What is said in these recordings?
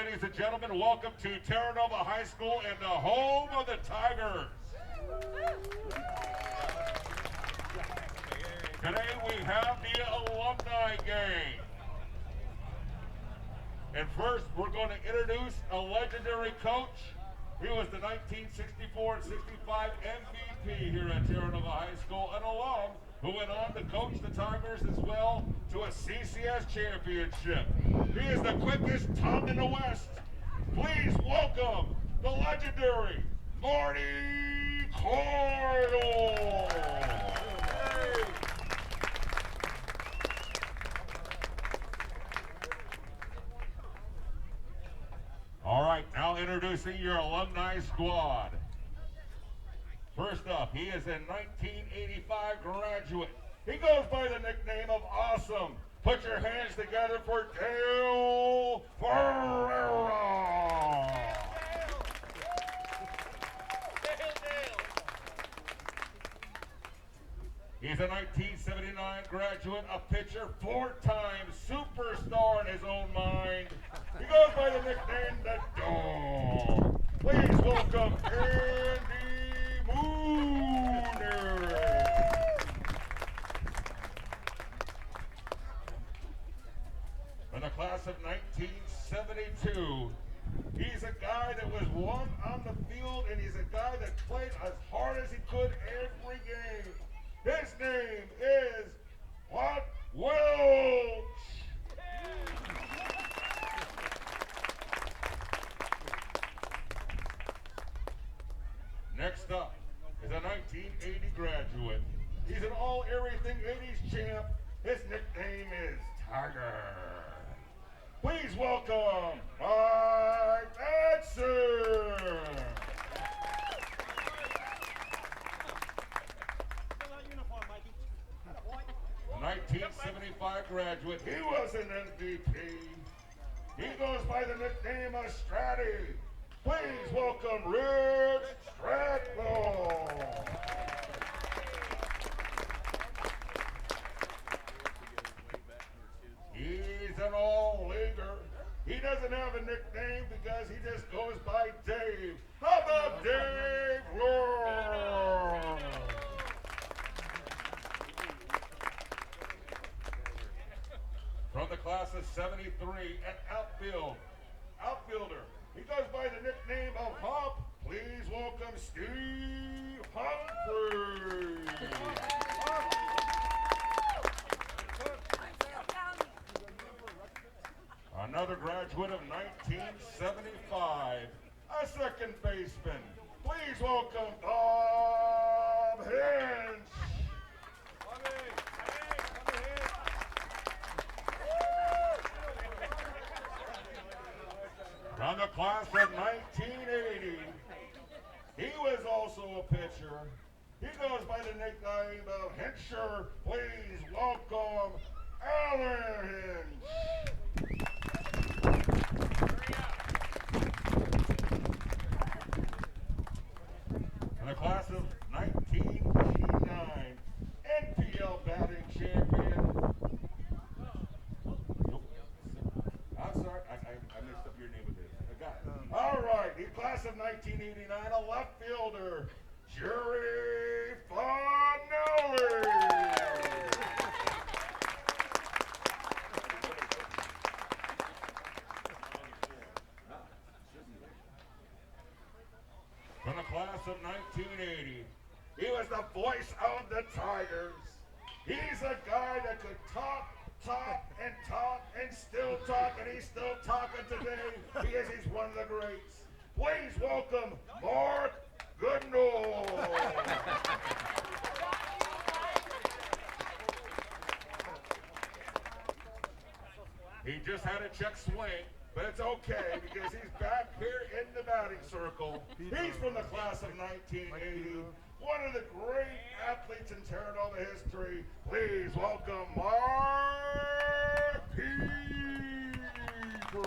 ladies and gentlemen, welcome to Terra Nova High School and the home of the Tigers. Today we have the alumni game. And first, we're going to introduce a legendary coach. He was the 1964 and 65 MVP here at Terra Nova High School, an alum who went on to coach the Tigers as well to a CCS championship. He is the quickest tongue in the West. Please welcome the legendary Marty Cardle. All right, now introducing your alumni squad. First up, he is a 1985 graduate. He goes by the nickname of Awesome. Put your hands together for Dale Ferreira. He's a 1979 graduate, a pitcher, four-time superstar in his own mind. He goes by the nickname The Dog. Please welcome Andy Mooner. From the class of 1972, he's a guy that was one on the field, and he's a guy that played as hard as he could every game. His name is Watt Welch. Next up is a 1980 graduate. He's an all-everything 80s champ. His nickname is Tiger. Please welcome Mike Edson. 1975 graduate. He was an MVP. He goes by the nickname of Stratty. Please welcome Rich Stratton. He's an all-leaguer. He doesn't have a nickname because he just goes by Dave. How about Dave Lord? From the class of 73, an outfielder. He goes by the nickname of Hump. Please welcome Steve Humphrey. Another graduate of 1975, a second baseman. Please welcome Bob Hinch. From the class of 1980, he was also a pitcher. He goes by the nickname of Hincher. Please welcome Alan Hinch. In the class of 1989, NPL batting champion. I'm sorry, I mixed up your name with this. I got it. All right, the class of 1989, a left fielder, Jerry Fonelli. From the class of 1980, he was the voice of the Tigers. He's a guy that could talk, and still talk, and he's still talking today because he's one of the greats. Please welcome Mark Goodnow. He just had a check swing, but it's okay because he's back here in the batting circle. He's from the class of 1980. One of the great athletes in Terra Nova history. Please welcome Mark Pedro.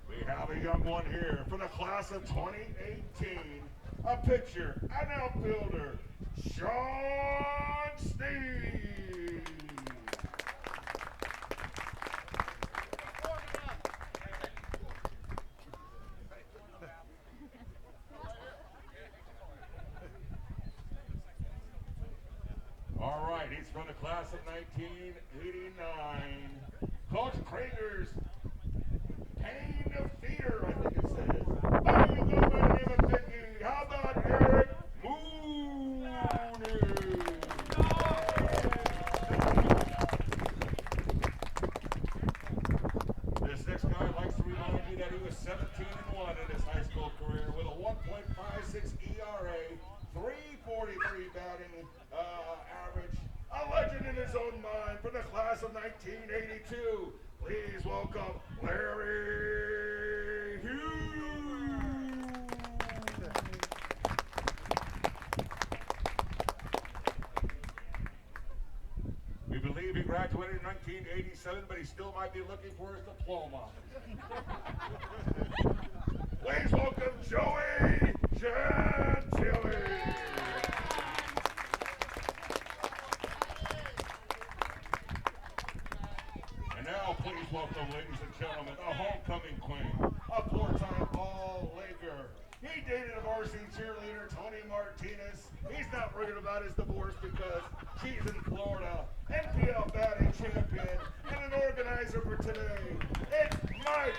We have a young one here from the class of 2018. A pitcher, an outfielder, Sean Steve. He's from the class of 1989. Coach Krager's Pain of Fear, I think it says. Oh, you go by the name of Vicky. How about Eric Mooney? This next guy likes to remind you that he was 17-1 in his high school career with a 1.56 ERA, 343 batting average. A legend in his own mind from the class of 1982. Please welcome Larry Hughes. We believe he graduated in 1987, but he still might be looking for his diploma. Please welcome Joey Gentili. And now, please welcome, ladies and gentlemen, a homecoming queen, a four-time All-Laker. He dated a varsity cheerleader, Tony Martinez. He's not worried about his divorce because she's in Florida. NPL batting champion and an organizer for today. It's Mike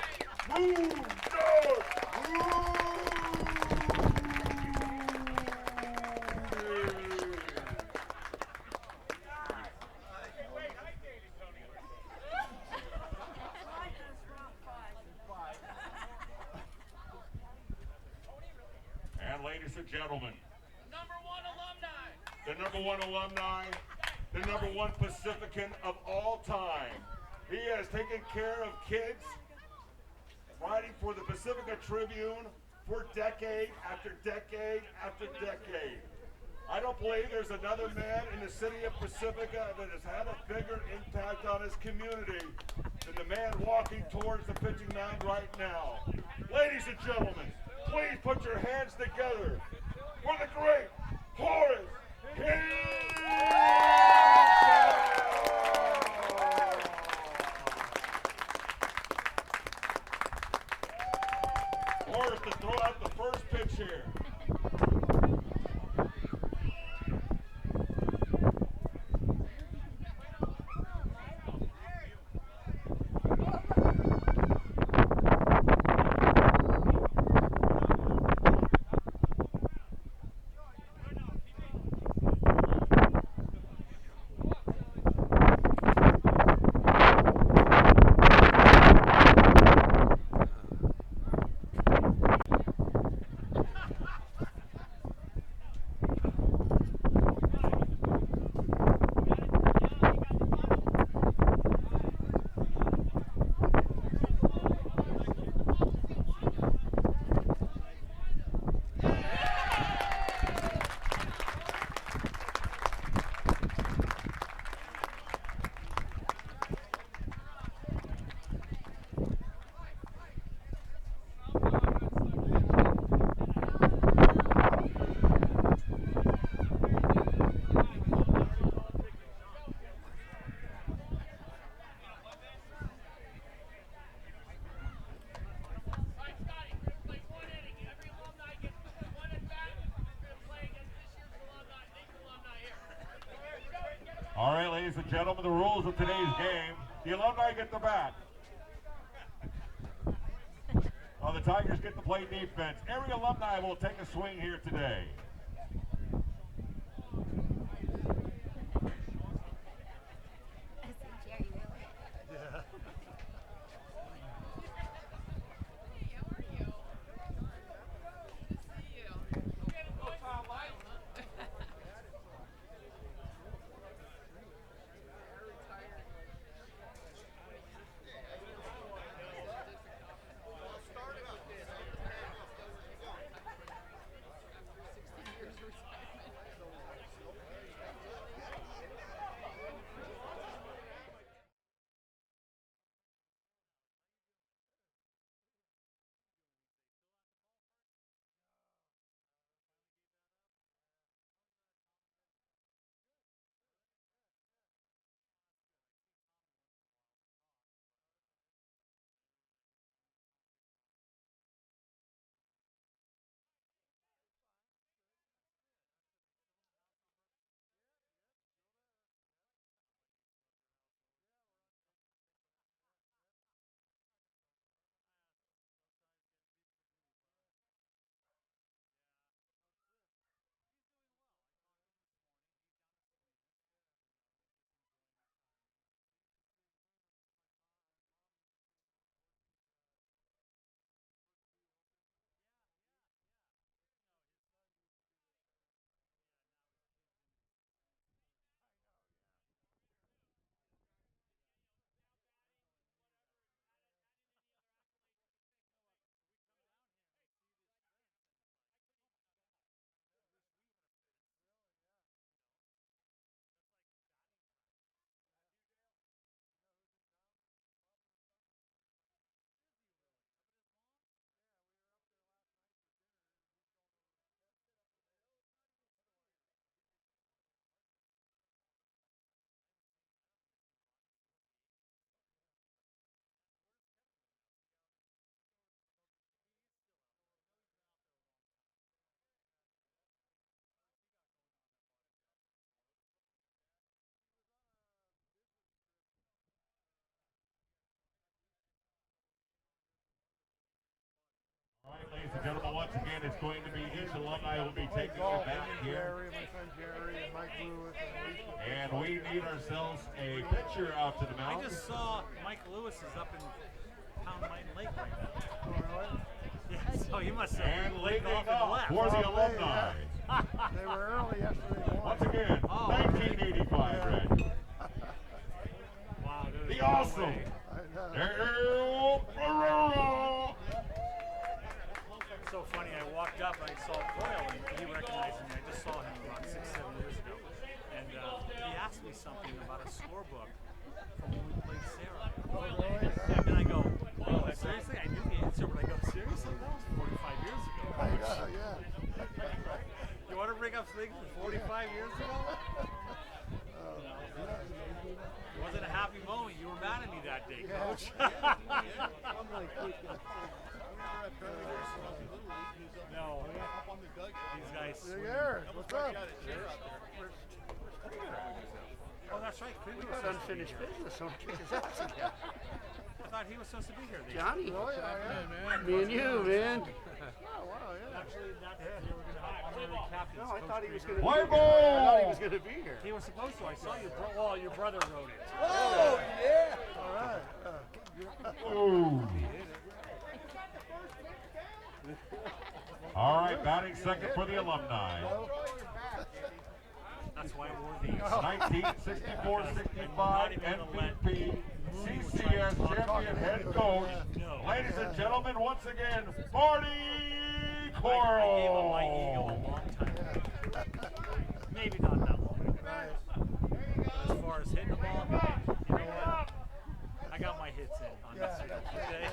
Moon Dog. And ladies and gentlemen, the number one alumni, the number one Pacifican of all time. He has taken care of kids, writing for the Pacifica Tribune for decade after decade after decade. I don't believe there's another man in the city of Pacifica that has had a bigger impact on his community than the man walking towards the pitching mound right now. Ladies and gentlemen, please put your hands together for the great Horace Horace to throw out the first pitch here. All right, ladies and gentlemen, the rules of today's game. The alumni get the bat. While the Tigers get to play defense. Every alumni will take a swing here today. ladies and gentlemen, once again, it's going to be each alumni will be taking it back here. My friend Jerry and Mike Lewis And we need ourselves a pitcher out to the mound. I just saw Mike Lewis is up in Pound Mountain Lake right now. Oh, really? Yeah, so he must have And laid leading off and off left. for the alumni. They were early yesterday morning. Once again, 1985 graduate. Wow, there's The no awesome way. Dale Ferraro. So funny, I walked up and I saw Doyle and he recognized me. I just saw him about 6-7 years ago. And he asked me something about a scorebook from when we played Sarah. And I go, oh, seriously? I knew the answer, but I go, seriously? That was 45 years ago. Yeah. You want to bring up things from 45 years ago? It wasn't a happy moment. You were mad at me that day, Coach. No. These guys. Garrett, what's up? Oh, that's right. Krieger was That's supposed to be unfinished here. business. Don't kick his ass again. I thought he was supposed to be here. Johnny. Oh, yeah. Me and you, man. Oh, wow, yeah. Actually, that's they were going to have honorary captains. No, I Coach thought he was Krieger. going to be White here. I thought he ball. was going to be here. He was supposed to. I saw your brother wrote it. Oh, yeah. All right. Ooh. All right, batting second for the alumni. That's why I wore these. 1964-65 MVP, CCS champion head coach. Ladies and gentlemen, once again, Marty I Coral. gave him my ego a long time ago. Maybe not that long. But as far as hitting the ball, you know what? I got my hits in on this field, okay?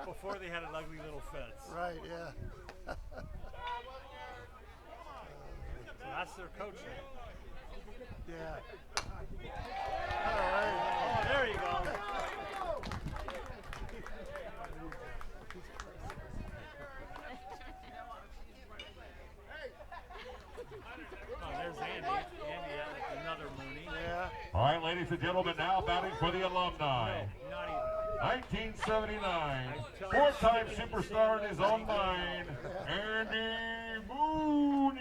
Before they had an ugly little fence. Right, yeah. So that's their coach now. Yeah. All right. Oh, there you go. Oh, there's Andy. Andy, another Mooney. Yeah. All right, ladies and gentlemen, now batting for the alumni. Not even. 1979, four-time superstar in his own mind, Andy Mooney.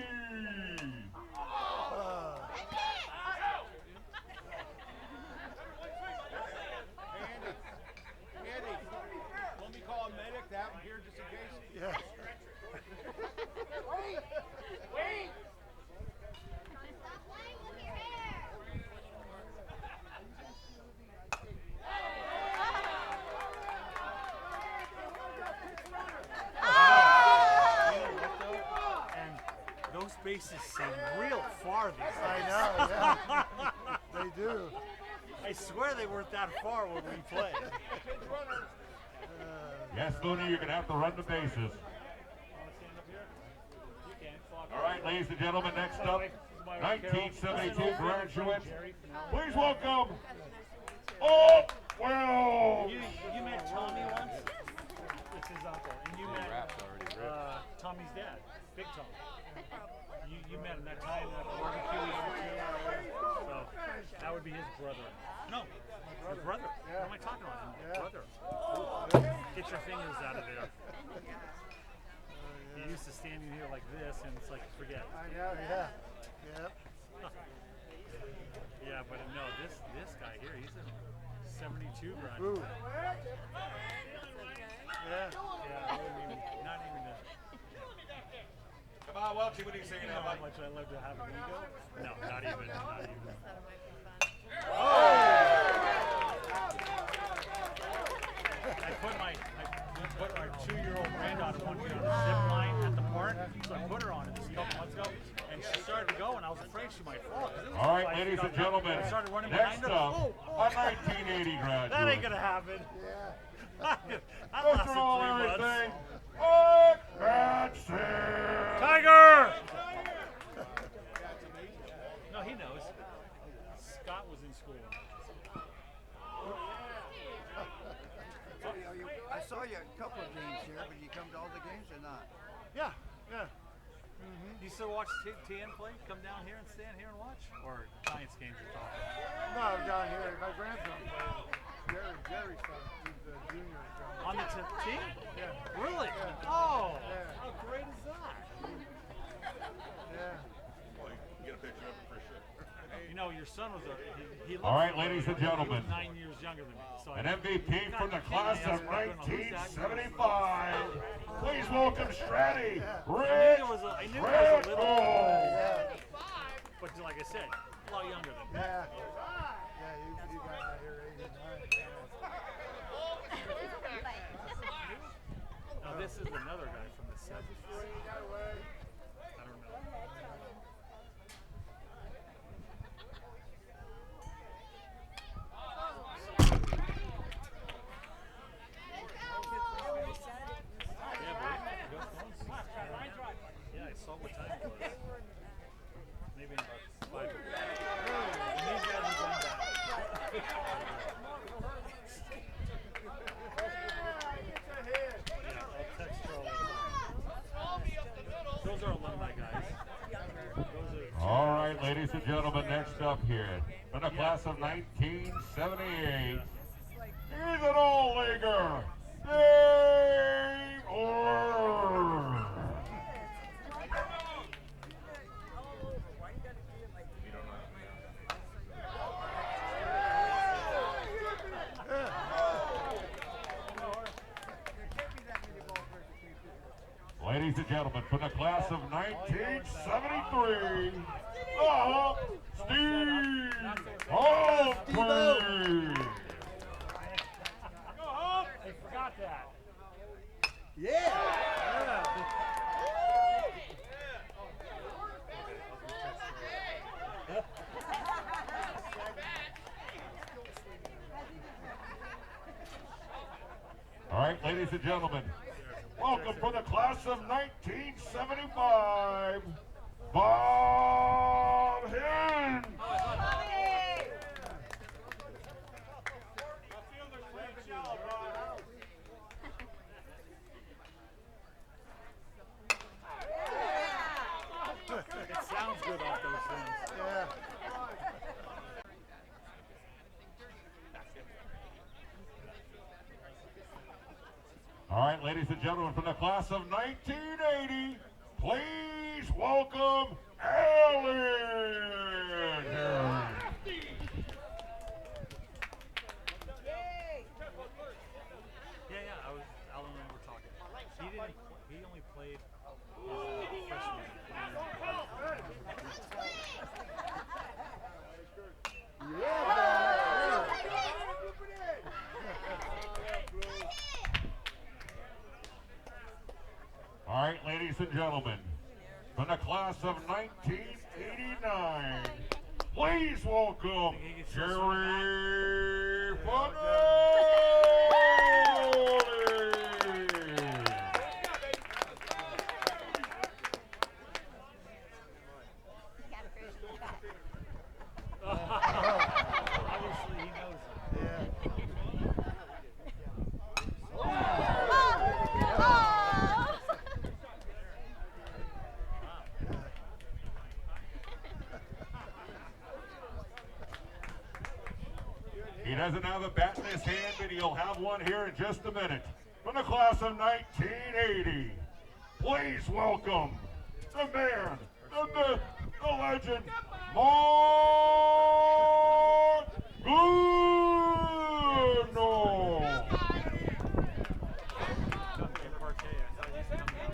Andy, let me call a medic to have him here just in case. Yeah. Wait! And those bases seem real far these days. I know, yeah. They do. I swear they weren't that far when we played. Yes, Mooney, you're going to have to run the bases. All right, ladies and gentlemen, next up, 1972 graduate. Please welcome, oh, well. You met Tommy once? It's his uncle. And you met Tommy's dad, Big Tom. You met him that time at barbecue we went to. So that would be his brother. No, his brother. What am I talking about? His brother. Get your fingers out of there. He used to stand in here like this, and it's like, forget. I know, yeah. Yep. Yeah, but no, this guy here, he's a 72 graduate. Ooh. Yeah. Yeah, I wouldn't even, not even to, Come on, Welchie, what are you saying you know now, how Mike? much I love to have an ego? No, not even, not even. I put our 2-year-old granddaughter one year on a zip line at the park, so I put her on it just a couple months ago, and she started to go, and I was afraid she might fall. All right, ladies and gentlemen, I started running next behind her. up, a 1980 graduate. That ain't gonna happen. Yeah. That Mr. lasted All 3 months. Everything, Mark Batson. Tiger! No, he knows. Scott was in school. I saw you a couple of games here, but you come to all the games or not? Yeah, yeah. Do you still watch TN play? Come down here and stand here and watch? Or Giants games you're talking? No, down here. My grandson plays. Jerry. Jerry's son. He's a junior. On the team? Yeah. Really? Yeah. Oh, Yeah. how great is that? Yeah. Well, you can get a picture of it for sure. You know, your son was he looked All right, ladies and he was gentlemen. 9 years younger than me. So An MVP from the class of 1975. Please welcome Stratty, Rich, I knew it was a little, Yeah. but like I said, a lot younger than me. Yeah. Yeah, he got out here 89. Now this is another guy from the 70s. I don't know. Yeah, I saw what time it was. Maybe in about 5 minutes. And these guys have done that. Yeah, I'll text her all the time. Those are alumni guys. Those are All right, ladies and gentlemen, next up here, from the class of 1978, he's an all-leaguer, Dave Orr. Ladies and gentlemen, from the class of 1973, Steve Humphrey. They forgot that. All right, ladies and gentlemen, welcome from the class of 1975, Bob Hinn. It sounds good off those things. Yeah. All right, ladies and gentlemen, from the class of 1980, please welcome Alan. Yeah, Alan and I were talking. He only played his freshman All right, ladies and gentlemen, from the class of 1989, please welcome Jerry Funnell. Obviously, he knows it. Yeah. He doesn't have a bat in his hand, but he'll have one here in just a minute. From the class of 1980, please welcome the man, the myth, the legend, Mark Goodnow. In parquet, I thought he used to come down.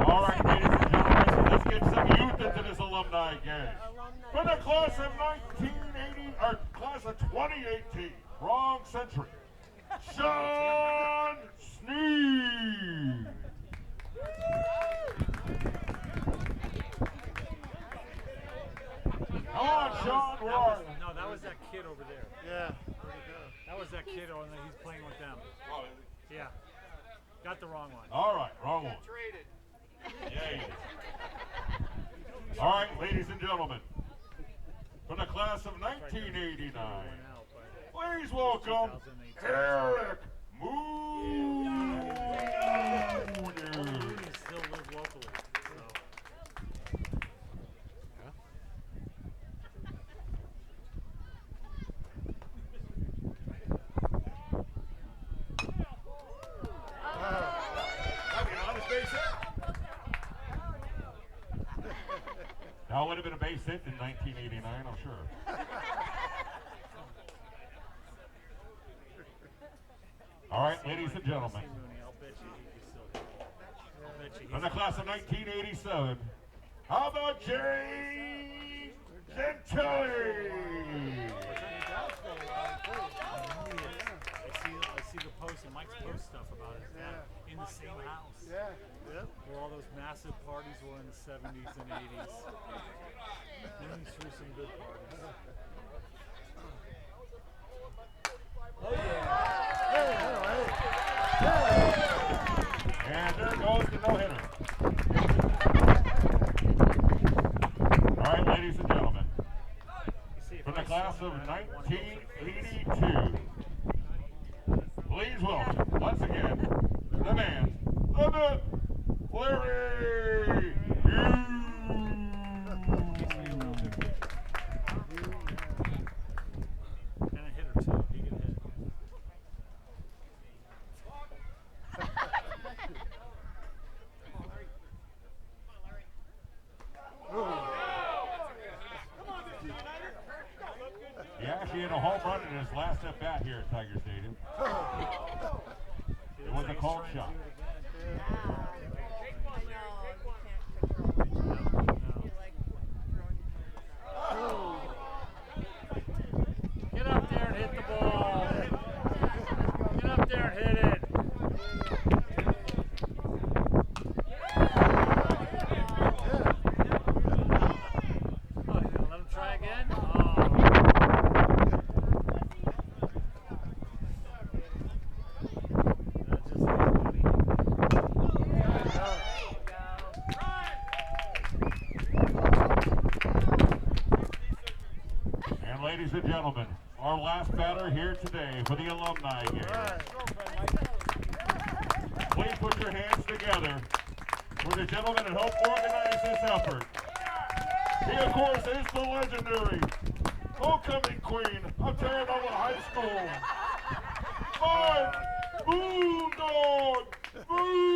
All right, ladies and gentlemen, let's get some youth into this alumni game. For the class of 1980, or class of 2018, wrong century, Sean Sneed. Come on, Sean, where are you? No, that was that kid over there. Yeah. That was that kid over there. He's playing with them. Yeah. Got the wrong one. All right, wrong one. Yeah, he is. All right, ladies and gentlemen, from the class of 1989, Please welcome 2018. Eric Moon. Mooney still live locally. So. That'd be an honest base hit. That would have been a base hit in 1989, I'm sure. All right, ladies and gentlemen, I'll bet you he can still hit. I'll bet you from the class of 1987, how about Jerry Gentili? I see the post and Mike's post stuff about his dad in the same house. Yeah. Yep. Where all those massive parties were in the 70s and 80s. Mooney threw some good parties. Oh yeah. And there goes the no-hitter. All right, ladies and gentlemen, from the class of 1982, please welcome, once again, the man, the myth, Larry Hughes. And a hitter too. He can hit. He actually hit a home run in his last at bat here at Tiger Stadium. It was a called shot. Get up there and hit the ball. Get up there and hit it. Oh, you gonna let him try again? Oh. That just funny. And ladies and gentlemen, our last batter here today for the alumni game. Please put your hands together for the gentleman that helped organize this effort. He, of course, is the legendary homecoming queen of Terranova High School, Mark Boondog Mooney.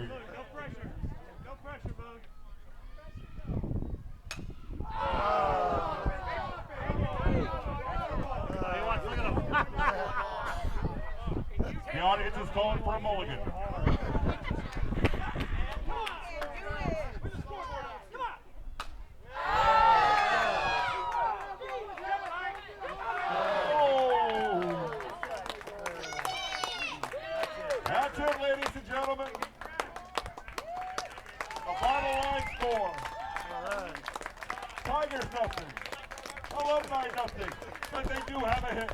No pressure. No pressure, Boone. The audience is calling for a mulligan. That's it, ladies and gentlemen. The final line score. Tigers nothing. Alumni nothing. But they do have a hit.